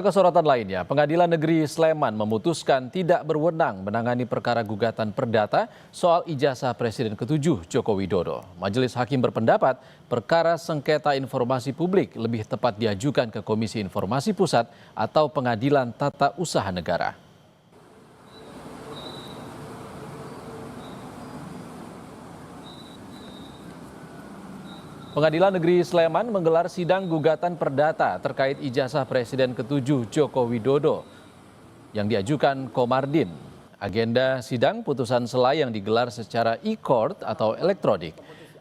Kesorotan lainnya, Pengadilan Negeri Sleman memutuskan tidak berwenang menangani perkara gugatan perdata soal ijazah Presiden ke-7 Joko Widodo. Majelis Hakim berpendapat perkara sengketa informasi publik lebih tepat diajukan ke Komisi Informasi Pusat atau Pengadilan Tata Usaha Negara. Pengadilan Negeri Sleman menggelar sidang gugatan perdata terkait ijazah Presiden ke-7 Joko Widodo yang diajukan Komardin. Agenda sidang putusan sela yang digelar secara e-court atau elektronik.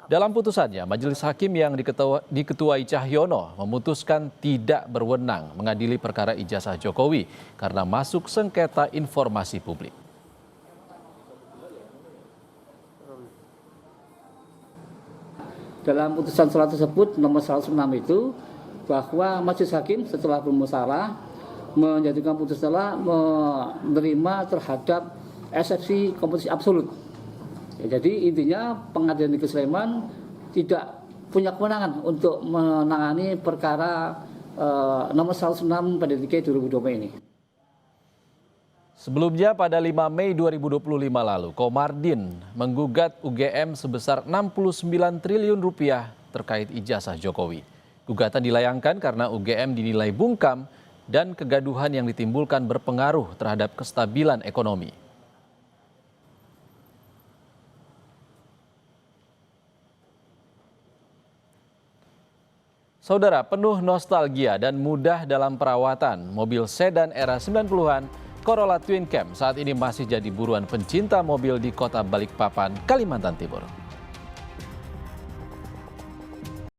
Dalam putusannya, Majelis Hakim yang diketuai Cahyono memutuskan tidak berwenang mengadili perkara ijazah Jokowi karena masuk sengketa informasi publik. Dalam putusan sela tersebut nomor 106 itu bahwa Majelis Hakim setelah bermusyawarah menjatuhkan putusan sela menerima terhadap eksepsi kompetisi absolut. Ya, jadi intinya Pengadilan Negeri Sleman tidak punya kewenangan untuk menangani perkara nomor 106 /3 2020 ini. Sebelumnya pada 5 Mei 2025 lalu, Komardin menggugat UGM sebesar 69 triliun rupiah terkait ijazah Jokowi. Gugatan dilayangkan karena UGM dinilai bungkam dan kegaduhan yang ditimbulkan berpengaruh terhadap kestabilan ekonomi. Saudara, penuh nostalgia dan mudah dalam perawatan, mobil sedan era 90-an Corolla Twin Cam saat ini masih jadi buruan pencinta mobil di kota Balikpapan, Kalimantan Timur.